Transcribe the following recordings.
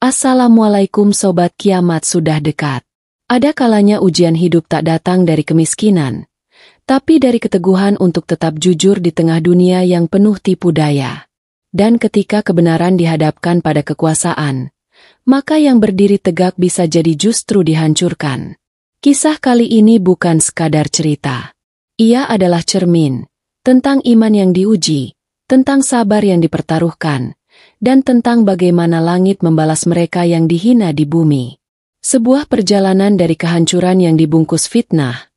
Assalamualaikum sobat, kiamat sudah dekat. Ada kalanya ujian hidup tak datang dari kemiskinan, tapi dari keteguhan untuk tetap jujur di tengah dunia yang penuh tipu daya. Dan ketika kebenaran dihadapkan pada kekuasaan, maka yang berdiri tegak bisa jadi justru dihancurkan. Kisah kali ini bukan sekadar cerita. Ia adalah cermin tentang iman yang diuji, tentang sabar yang dipertaruhkan, dan tentang bagaimana langit membalas mereka yang dihina di bumi. Sebuah perjalanan dari kehancuran yang dibungkus fitnah,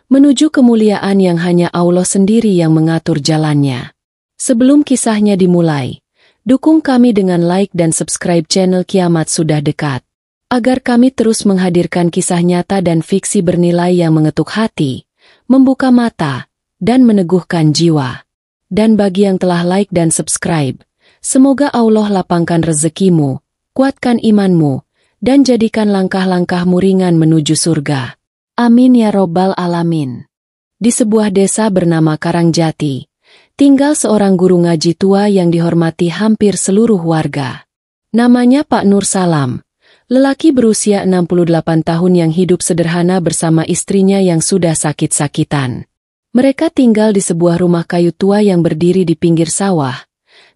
menuju kemuliaan yang hanya Allah sendiri yang mengatur jalannya. Sebelum kisahnya dimulai, dukung kami dengan like dan subscribe channel Kiamat Sudah Dekat, agar kami terus menghadirkan kisah nyata dan fiksi bernilai yang mengetuk hati, membuka mata, dan meneguhkan jiwa. Dan bagi yang telah like dan subscribe, semoga Allah lapangkan rezekimu, kuatkan imanmu, dan jadikan langkah-langkahmu ringan menuju surga. Amin ya robbal alamin. Di sebuah desa bernama Karangjati, tinggal seorang guru ngaji tua yang dihormati hampir seluruh warga. Namanya Pak Nur Salam, lelaki berusia 68 tahun yang hidup sederhana bersama istrinya yang sudah sakit-sakitan. Mereka tinggal di sebuah rumah kayu tua yang berdiri di pinggir sawah,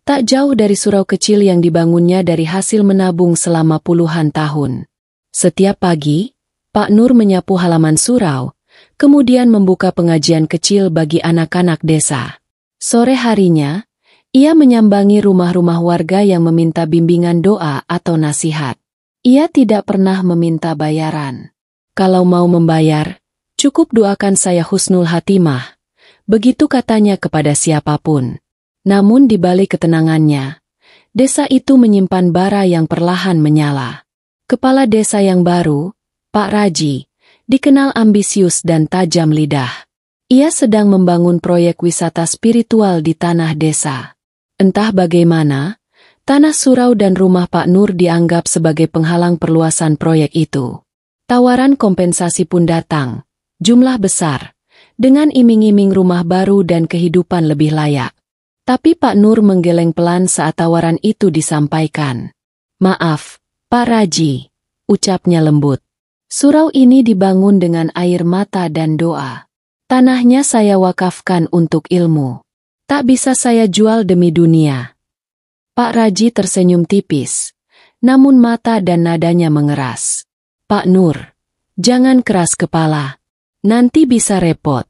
tak jauh dari surau kecil yang dibangunnya dari hasil menabung selama puluhan tahun. Setiap pagi, Pak Nur menyapu halaman surau, kemudian membuka pengajian kecil bagi anak-anak desa. Sore harinya, ia menyambangi rumah-rumah warga yang meminta bimbingan doa atau nasihat. Ia tidak pernah meminta bayaran. Kalau mau membayar, cukup doakan saya husnul hatimah. Begitu katanya kepada siapapun. Namun di balik ketenangannya, desa itu menyimpan bara yang perlahan menyala. Kepala desa yang baru, Pak Raji, dikenal ambisius dan tajam lidah. Ia sedang membangun proyek wisata spiritual di tanah desa. Entah bagaimana, tanah surau dan rumah Pak Nur dianggap sebagai penghalang perluasan proyek itu. Tawaran kompensasi pun datang, jumlah besar, dengan iming-iming rumah baru dan kehidupan lebih layak. Tapi Pak Nur menggeleng pelan saat tawaran itu disampaikan. "Maaf, Pak Raji," ucapnya lembut. "Surau ini dibangun dengan air mata dan doa. Tanahnya saya wakafkan untuk ilmu. Tak bisa saya jual demi dunia." Pak Raji tersenyum tipis, namun mata dan nadanya mengeras. "Pak Nur, jangan keras kepala. Nanti bisa repot."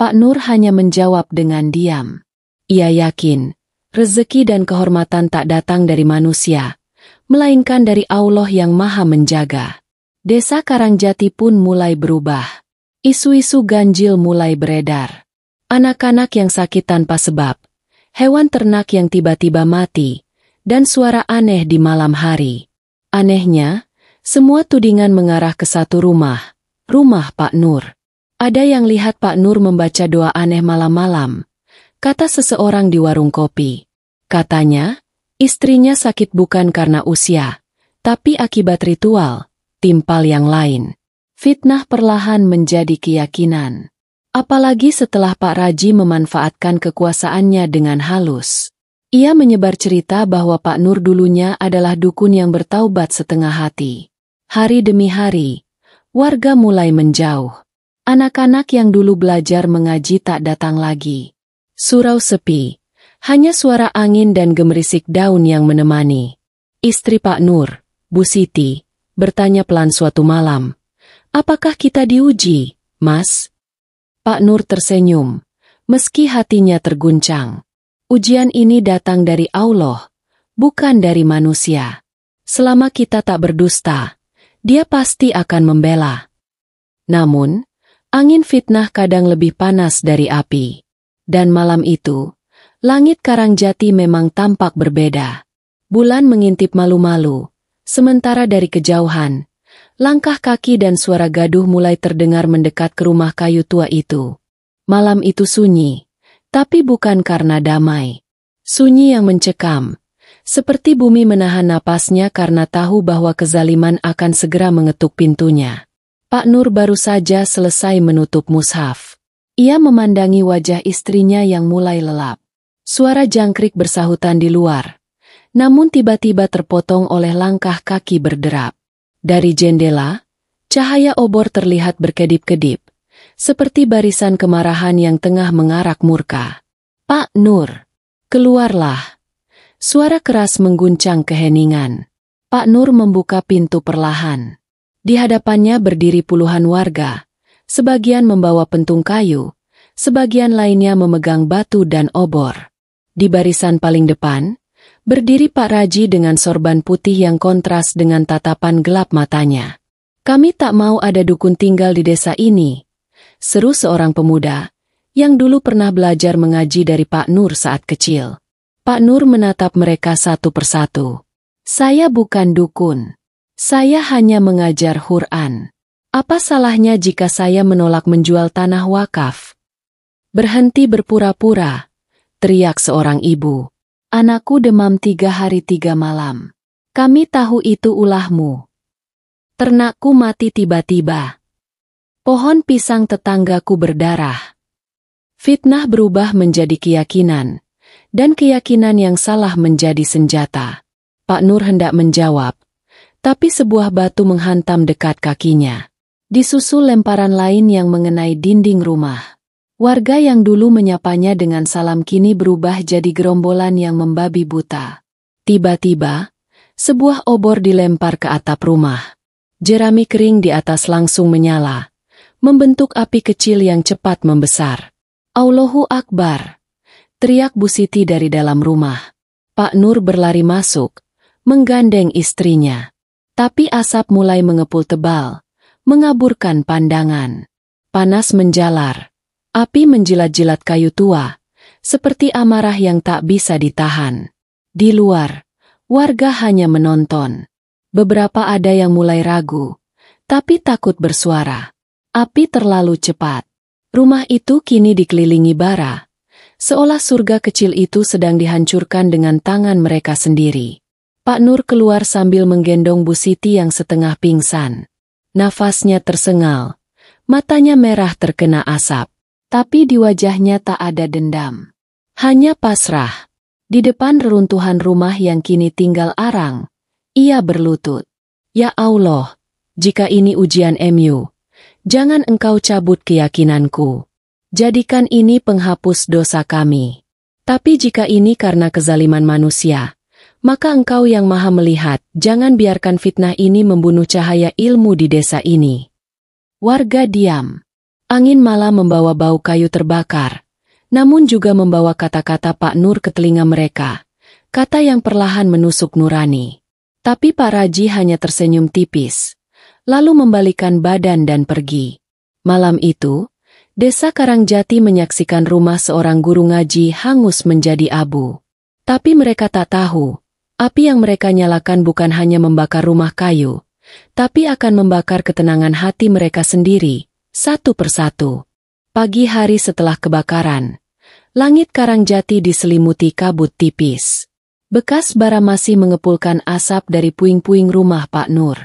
Pak Nur hanya menjawab dengan diam. Ia yakin, rezeki dan kehormatan tak datang dari manusia, melainkan dari Allah yang Maha Menjaga. Desa Karangjati pun mulai berubah. Isu-isu ganjil mulai beredar. Anak-anak yang sakit tanpa sebab, hewan ternak yang tiba-tiba mati, dan suara aneh di malam hari. Anehnya, semua tudingan mengarah ke satu rumah, rumah Pak Nur. Ada yang lihat Pak Nur membaca doa aneh malam-malam, kata seseorang di warung kopi. Katanya, istrinya sakit bukan karena usia, tapi akibat ritual, timpal yang lain. Fitnah perlahan menjadi keyakinan. Apalagi setelah Pak Raji memanfaatkan kekuasaannya dengan halus. Ia menyebar cerita bahwa Pak Nur dulunya adalah dukun yang bertaubat setengah hati. Hari demi hari, warga mulai menjauh. Anak-anak yang dulu belajar mengaji tak datang lagi. Surau sepi, hanya suara angin dan gemerisik daun yang menemani. Istri Pak Nur, Bu Siti, bertanya pelan suatu malam, "Apakah kita diuji, Mas?" Pak Nur tersenyum, meski hatinya terguncang. Ujian ini datang dari Allah, bukan dari manusia. Selama kita tak berdusta, Dia pasti akan membela. Namun, angin fitnah kadang lebih panas dari api. Dan malam itu, langit Karangjati memang tampak berbeda. Bulan mengintip malu-malu, sementara dari kejauhan, langkah kaki dan suara gaduh mulai terdengar mendekat ke rumah kayu tua itu. Malam itu sunyi, tapi bukan karena damai. Sunyi yang mencekam, seperti bumi menahan napasnya karena tahu bahwa kezaliman akan segera mengetuk pintunya. Pak Nur baru saja selesai menutup mushaf. Ia memandangi wajah istrinya yang mulai lelap. Suara jangkrik bersahutan di luar, namun tiba-tiba terpotong oleh langkah kaki berderap. Dari jendela, cahaya obor terlihat berkedip-kedip, seperti barisan kemarahan yang tengah mengarak murka. "Pak Nur, keluarlah!" Suara keras mengguncang keheningan. Pak Nur membuka pintu perlahan. Di hadapannya berdiri puluhan warga, sebagian membawa pentung kayu, sebagian lainnya memegang batu dan obor. Di barisan paling depan, berdiri Pak Raji dengan sorban putih yang kontras dengan tatapan gelap matanya. "Kami tak mau ada dukun tinggal di desa ini," seru seorang pemuda, yang dulu pernah belajar mengaji dari Pak Nur saat kecil. Pak Nur menatap mereka satu persatu. "Saya bukan dukun. Saya hanya mengajar Quran. Apa salahnya jika saya menolak menjual tanah wakaf?" "Berhenti berpura-pura," teriak seorang ibu. "Anakku demam 3 hari 3 malam. Kami tahu itu ulahmu. Ternakku mati tiba-tiba. Pohon pisang tetanggaku berdarah." Fitnah berubah menjadi keyakinan, dan keyakinan yang salah menjadi senjata. Pak Nur hendak menjawab, tapi sebuah batu menghantam dekat kakinya. Disusul lemparan lain yang mengenai dinding rumah. Warga yang dulu menyapanya dengan salam kini berubah jadi gerombolan yang membabi buta. Tiba-tiba, sebuah obor dilempar ke atap rumah. Jerami kering di atas langsung menyala, membentuk api kecil yang cepat membesar. "Allahu Akbar!" teriak Bu Siti dari dalam rumah. Pak Nur berlari masuk, menggandeng istrinya. Tapi asap mulai mengepul tebal, mengaburkan pandangan. Panas menjalar. Api menjilat-jilat kayu tua, seperti amarah yang tak bisa ditahan. Di luar, warga hanya menonton. Beberapa ada yang mulai ragu, tapi takut bersuara. Api terlalu cepat. Rumah itu kini dikelilingi bara, seolah surga kecil itu sedang dihancurkan dengan tangan mereka sendiri. Pak Nur keluar sambil menggendong Bu Siti yang setengah pingsan. Nafasnya tersengal, matanya merah terkena asap. Tapi di wajahnya tak ada dendam. Hanya pasrah. Di depan reruntuhan rumah yang kini tinggal arang, ia berlutut. "Ya Allah, jika ini ujian MU, jangan engkau cabut keyakinanku. Jadikan ini penghapus dosa kami. Tapi jika ini karena kezaliman manusia, maka engkau yang maha melihat, jangan biarkan fitnah ini membunuh cahaya ilmu di desa ini." Warga diam. Angin malah membawa bau kayu terbakar, namun juga membawa kata-kata Pak Nur ke telinga mereka, kata yang perlahan menusuk nurani. Tapi Pak Raji hanya tersenyum tipis, lalu membalikan badan dan pergi. Malam itu, desa Karangjati menyaksikan rumah seorang guru ngaji hangus menjadi abu. Tapi mereka tak tahu, api yang mereka nyalakan bukan hanya membakar rumah kayu, tapi akan membakar ketenangan hati mereka sendiri. Satu persatu. Pagi hari setelah kebakaran, langit Karangjati diselimuti kabut tipis. Bekas bara masih mengepulkan asap dari puing-puing rumah Pak Nur.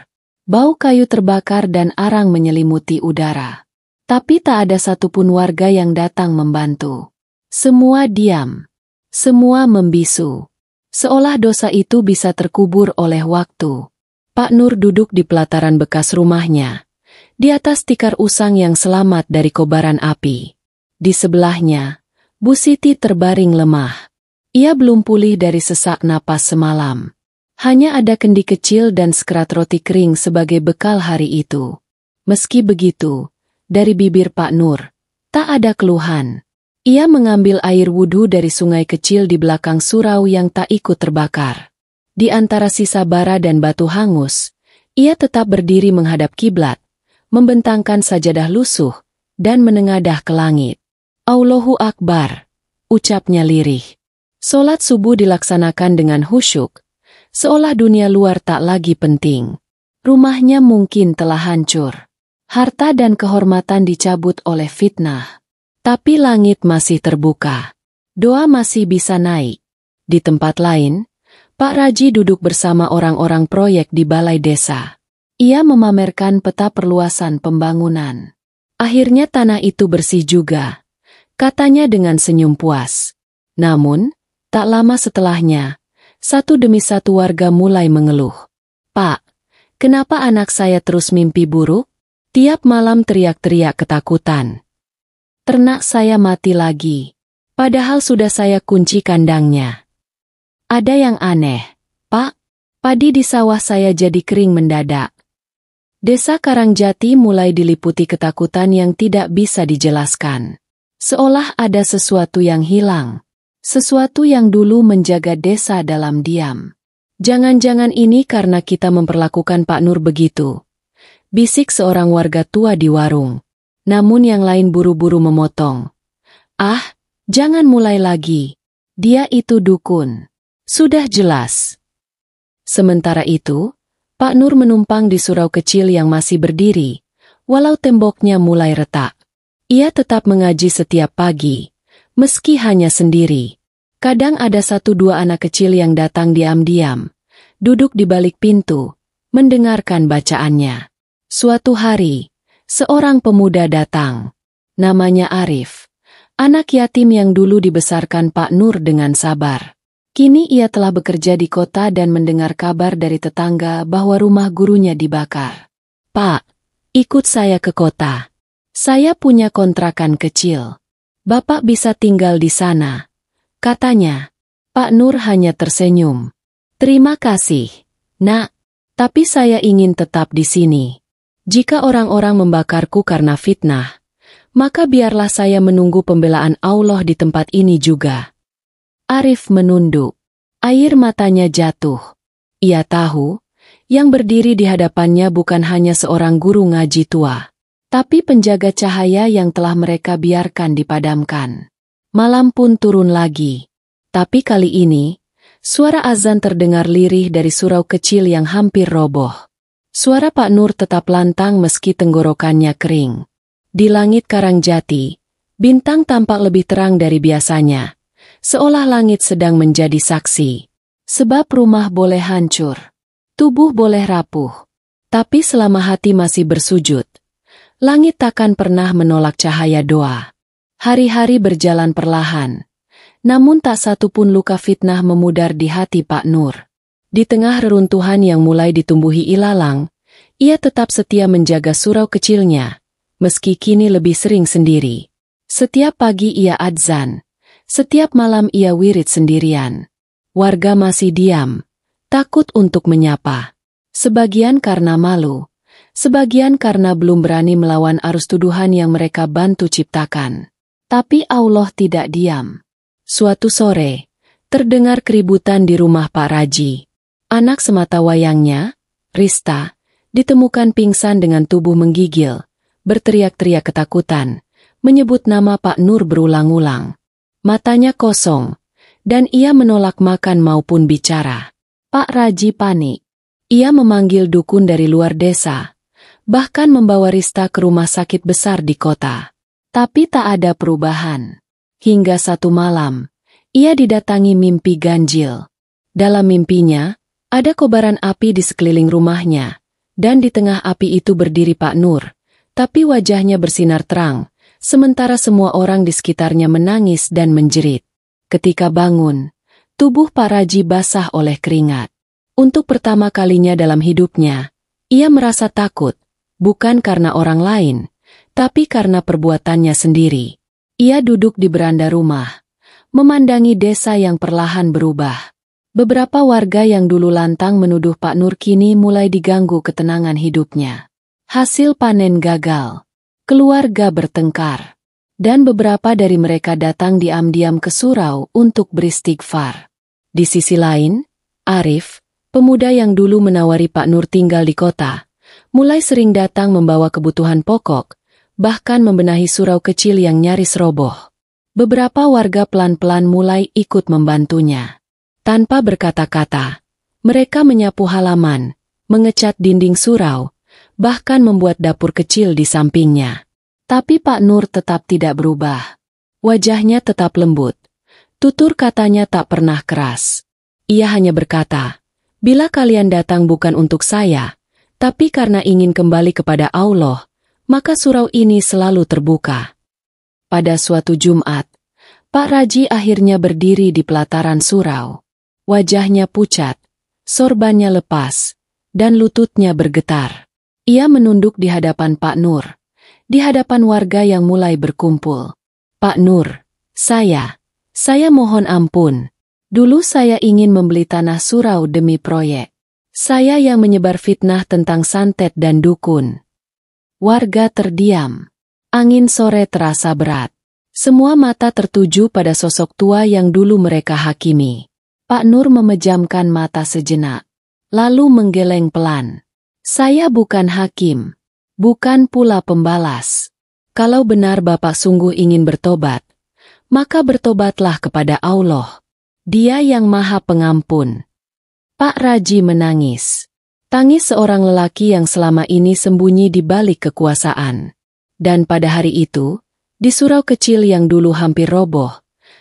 Bau kayu terbakar dan arang menyelimuti udara. Tapi tak ada satupun warga yang datang membantu. Semua diam. Semua membisu. Seolah dosa itu bisa terkubur oleh waktu. Pak Nur duduk di pelataran bekas rumahnya, di atas tikar usang yang selamat dari kobaran api. Di sebelahnya, Bu Siti terbaring lemah. Ia belum pulih dari sesak napas semalam. Hanya ada kendi kecil dan sekerat roti kering sebagai bekal hari itu. Meski begitu, dari bibir Pak Nur, tak ada keluhan. Ia mengambil air wudhu dari sungai kecil di belakang surau yang tak ikut terbakar. Di antara sisa bara dan batu hangus, ia tetap berdiri menghadap kiblat, membentangkan sajadah lusuh, dan menengadah ke langit. "Allahu Akbar," ucapnya lirih. Solat subuh dilaksanakan dengan khusyuk, seolah dunia luar tak lagi penting. Rumahnya mungkin telah hancur. Harta dan kehormatan dicabut oleh fitnah. Tapi langit masih terbuka. Doa masih bisa naik. Di tempat lain, Pak Raji duduk bersama orang-orang proyek di balai desa. Ia memamerkan peta perluasan pembangunan. Akhirnya tanah itu bersih juga, katanya dengan senyum puas. Namun, tak lama setelahnya, Satu demi satu warga mulai mengeluh. "Pak, kenapa anak saya terus mimpi buruk? Tiap malam teriak-teriak ketakutan. Ternak saya mati lagi. Padahal sudah saya kunci kandangnya. Ada yang aneh, Pak. Padi di sawah saya jadi kering mendadak." Desa Karangjati mulai diliputi ketakutan yang tidak bisa dijelaskan. Seolah ada sesuatu yang hilang. Sesuatu yang dulu menjaga desa dalam diam. "Jangan-jangan ini karena kita memperlakukan Pak Nur begitu," bisik seorang warga tua di warung. Namun yang lain buru-buru memotong. "Ah, jangan mulai lagi. Dia itu dukun. Sudah jelas." Sementara itu, Pak Nur menumpang di surau kecil yang masih berdiri, walau temboknya mulai retak. Ia tetap mengaji setiap pagi, meski hanya sendiri. Kadang ada 1-2 anak kecil yang datang diam-diam, duduk di balik pintu, mendengarkan bacaannya. Suatu hari, seorang pemuda datang. Namanya Arif, anak yatim yang dulu dibesarkan Pak Nur dengan sabar. Kini ia telah bekerja di kota dan mendengar kabar dari tetangga bahwa rumah gurunya dibakar. "Pak, ikut saya ke kota. Saya punya kontrakan kecil. Bapak bisa tinggal di sana," katanya. Pak Nur hanya tersenyum. "Terima kasih, Nak. Tapi saya ingin tetap di sini. Jika orang-orang membakarku karena fitnah, maka biarlah saya menunggu pembelaan Allah di tempat ini juga." Arif menunduk. Air matanya jatuh. Ia tahu, yang berdiri di hadapannya bukan hanya seorang guru ngaji tua, tapi penjaga cahaya yang telah mereka biarkan dipadamkan. Malam pun turun lagi. Tapi kali ini, suara azan terdengar lirih dari surau kecil yang hampir roboh. Suara Pak Nur tetap lantang meski tenggorokannya kering. Di langit Karangjati, bintang tampak lebih terang dari biasanya. Seolah langit sedang menjadi saksi. Sebab rumah boleh hancur, tubuh boleh rapuh, tapi selama hati masih bersujud, langit takkan pernah menolak cahaya doa. Hari-hari berjalan perlahan, namun tak satu pun luka fitnah memudar di hati Pak Nur. Di tengah reruntuhan yang mulai ditumbuhi ilalang, ia tetap setia menjaga surau kecilnya, meski kini lebih sering sendiri. Setiap pagi ia adzan, setiap malam ia wirid sendirian. Warga masih diam, takut untuk menyapa. Sebagian karena malu, sebagian karena belum berani melawan arus tuduhan yang mereka bantu ciptakan. Tapi Allah tidak diam. Suatu sore, terdengar keributan di rumah Pak Raji. Anak sematawayangnya, Rista, ditemukan pingsan dengan tubuh menggigil, berteriak-teriak ketakutan, menyebut nama Pak Nur berulang-ulang. Matanya kosong, dan ia menolak makan maupun bicara. Pak Raji panik. Ia memanggil dukun dari luar desa, bahkan membawa Rista ke rumah sakit besar di kota. Tapi tak ada perubahan. Hingga satu malam, ia didatangi mimpi ganjil. Dalam mimpinya, ada kobaran api di sekeliling rumahnya, dan di tengah api itu berdiri Pak Nur, tapi wajahnya bersinar terang, sementara semua orang di sekitarnya menangis dan menjerit. Ketika bangun, tubuh Pak Raji basah oleh keringat. Untuk pertama kalinya dalam hidupnya, ia merasa takut, bukan karena orang lain, tapi karena perbuatannya sendiri. Ia duduk di beranda rumah, memandangi desa yang perlahan berubah. Beberapa warga yang dulu lantang menuduh Pak Nur kini mulai diganggu ketenangan hidupnya. Hasil panen gagal, keluarga bertengkar, dan beberapa dari mereka datang diam-diam ke surau untuk beristighfar. Di sisi lain, Arif, pemuda yang dulu menawari Pak Nur tinggal di kota, mulai sering datang membawa kebutuhan pokok, bahkan membenahi surau kecil yang nyaris roboh. Beberapa warga pelan-pelan mulai ikut membantunya. Tanpa berkata-kata, mereka menyapu halaman, mengecat dinding surau, bahkan membuat dapur kecil di sampingnya. Tapi Pak Nur tetap tidak berubah. Wajahnya tetap lembut. Tutur katanya tak pernah keras. Ia hanya berkata, "Bila kalian datang bukan untuk saya, tapi karena ingin kembali kepada Allah, maka surau ini selalu terbuka." Pada suatu Jumat, Pak Raji akhirnya berdiri di pelataran surau. Wajahnya pucat, sorbannya lepas, dan lututnya bergetar. Ia menunduk di hadapan Pak Nur, di hadapan warga yang mulai berkumpul. "Pak Nur, saya mohon ampun. Dulu saya ingin membeli tanah surau demi proyek. Saya yang menyebar fitnah tentang santet dan dukun." Warga terdiam. Angin sore terasa berat. Semua mata tertuju pada sosok tua yang dulu mereka hakimi. Pak Nur memejamkan mata sejenak, lalu menggeleng pelan. "Saya bukan hakim, bukan pula pembalas. Kalau benar Bapak sungguh ingin bertobat, maka bertobatlah kepada Allah. Dia yang Maha Pengampun." Pak Raji menangis. Tangis seorang lelaki yang selama ini sembunyi di balik kekuasaan. Dan pada hari itu, di surau kecil yang dulu hampir roboh,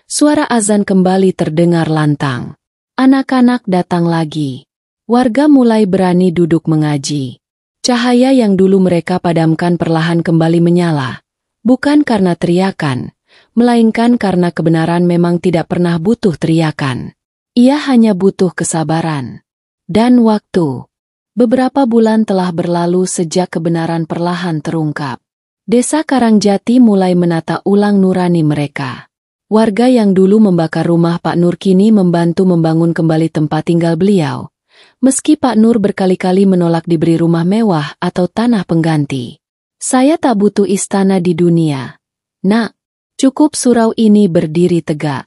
suara azan kembali terdengar lantang. Anak-anak datang lagi. Warga mulai berani duduk mengaji. Cahaya yang dulu mereka padamkan perlahan kembali menyala. Bukan karena teriakan, melainkan karena kebenaran memang tidak pernah butuh teriakan. Ia hanya butuh kesabaran. Dan waktu. Beberapa bulan telah berlalu sejak kebenaran perlahan terungkap. Desa Karangjati mulai menata ulang nurani mereka. Warga yang dulu membakar rumah Pak Nur kini membantu membangun kembali tempat tinggal beliau. Meski Pak Nur berkali-kali menolak diberi rumah mewah atau tanah pengganti. "Saya tak butuh istana di dunia, Nak. Cukup surau ini berdiri tegak.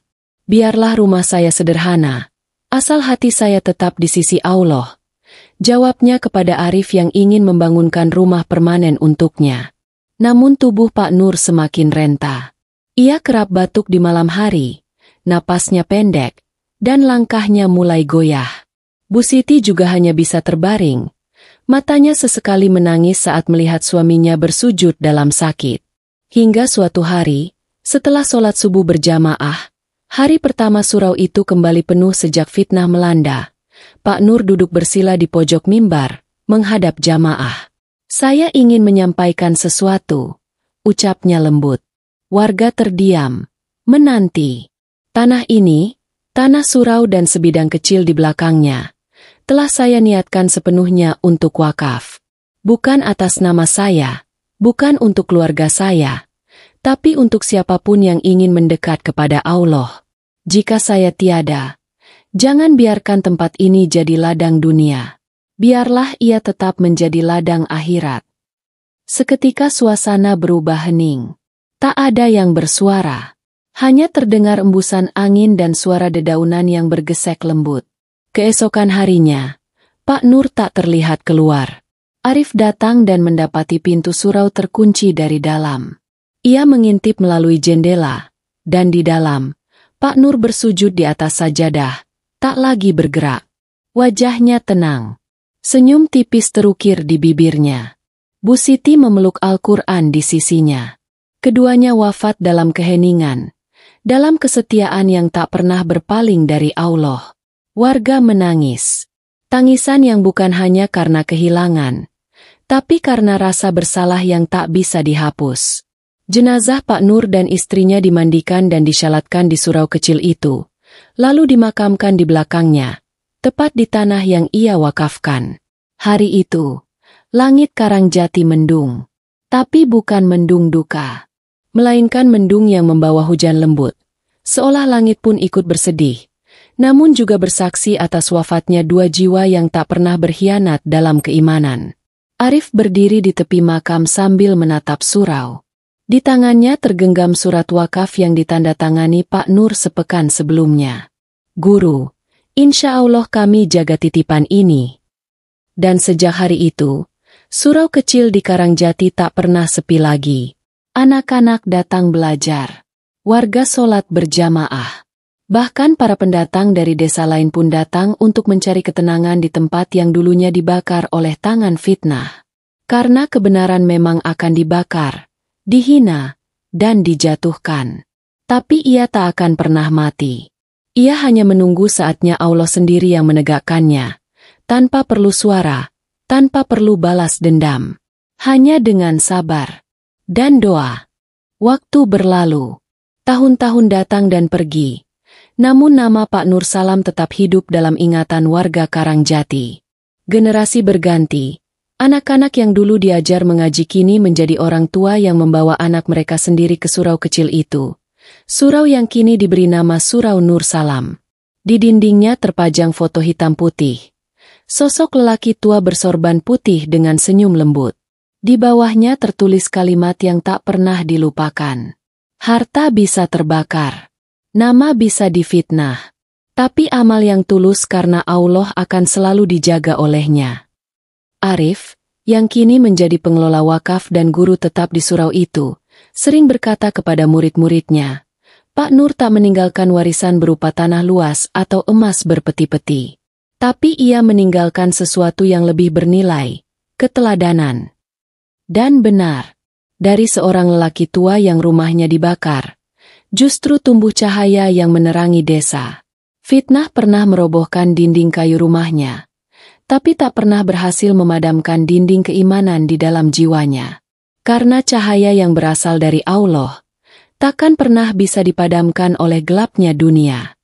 Biarlah rumah saya sederhana, asal hati saya tetap di sisi Allah," jawabnya kepada Arif yang ingin membangunkan rumah permanen untuknya. Namun tubuh Pak Nur semakin renta. Ia kerap batuk di malam hari, napasnya pendek, dan langkahnya mulai goyah. Bu Siti juga hanya bisa terbaring. Matanya sesekali menangis saat melihat suaminya bersujud dalam sakit. Hingga suatu hari, setelah sholat subuh berjamaah, hari pertama surau itu kembali penuh sejak fitnah melanda. Pak Nur duduk bersila di pojok mimbar, menghadap jamaah. "Saya ingin menyampaikan sesuatu," ucapnya lembut. Warga terdiam, menanti. Tanah ini, tanah surau dan sebidang kecil di belakangnya, telah saya niatkan sepenuhnya untuk wakaf. Bukan atas nama saya, bukan untuk keluarga saya, tapi untuk siapapun yang ingin mendekat kepada Allah. Jika saya tiada, jangan biarkan tempat ini jadi ladang dunia. Biarlah ia tetap menjadi ladang akhirat. Seketika suasana berubah hening. Tak ada yang bersuara. Hanya terdengar embusan angin dan suara dedaunan yang bergesek lembut. Keesokan harinya, Pak Nur tak terlihat keluar. Arif datang dan mendapati pintu surau terkunci dari dalam. Ia mengintip melalui jendela, dan di dalam, Pak Nur bersujud di atas sajadah, tak lagi bergerak. Wajahnya tenang. Senyum tipis terukir di bibirnya. Bu Siti memeluk Al-Quran di sisinya. Keduanya wafat dalam keheningan, dalam kesetiaan yang tak pernah berpaling dari Allah. Warga menangis. Tangisan yang bukan hanya karena kehilangan, tapi karena rasa bersalah yang tak bisa dihapus. Jenazah Pak Nur dan istrinya dimandikan dan disyalatkan di surau kecil itu, lalu dimakamkan di belakangnya, tepat di tanah yang ia wakafkan. Hari itu, langit Karangjati mendung, tapi bukan mendung duka, melainkan mendung yang membawa hujan lembut. Seolah langit pun ikut bersedih, namun juga bersaksi atas wafatnya dua jiwa yang tak pernah berkhianat dalam keimanan. Arif berdiri di tepi makam sambil menatap surau. Di tangannya tergenggam surat wakaf yang ditandatangani Pak Nur sepekan sebelumnya. "Guru, insya Allah kami jaga titipan ini." Dan sejak hari itu, surau kecil di Karangjati tak pernah sepi lagi. Anak-anak datang belajar. Warga sholat berjamaah. Bahkan para pendatang dari desa lain pun datang untuk mencari ketenangan di tempat yang dulunya dibakar oleh tangan fitnah. Karena kebenaran memang akan dibakar, dihina, dan dijatuhkan. Tapi ia tak akan pernah mati. Ia hanya menunggu saatnya Allah sendiri yang menegakkannya, tanpa perlu suara, tanpa perlu balas dendam. Hanya dengan sabar dan doa. Waktu berlalu. Tahun-tahun datang dan pergi. Namun nama Pak Nur Salam tetap hidup dalam ingatan warga Karangjati. Generasi berganti. Anak-anak yang dulu diajar mengaji kini menjadi orang tua yang membawa anak mereka sendiri ke surau kecil itu. Surau yang kini diberi nama Surau Nur Salam. Di dindingnya terpajang foto hitam putih. Sosok lelaki tua bersorban putih dengan senyum lembut. Di bawahnya tertulis kalimat yang tak pernah dilupakan. Harta bisa terbakar. Nama bisa difitnah. Tapi amal yang tulus karena Allah akan selalu dijaga olehnya. Arif, yang kini menjadi pengelola wakaf dan guru tetap di surau itu, sering berkata kepada murid-muridnya, Pak Nur tak meninggalkan warisan berupa tanah luas atau emas berpeti-peti. Tapi ia meninggalkan sesuatu yang lebih bernilai, keteladanan. Dan benar, dari seorang lelaki tua yang rumahnya dibakar, justru tumbuh cahaya yang menerangi desa. Fitnah pernah merobohkan dinding kayu rumahnya, tapi tak pernah berhasil memadamkan dinding keimanan di dalam jiwanya. Karena cahaya yang berasal dari Allah, takkan pernah bisa dipadamkan oleh gelapnya dunia.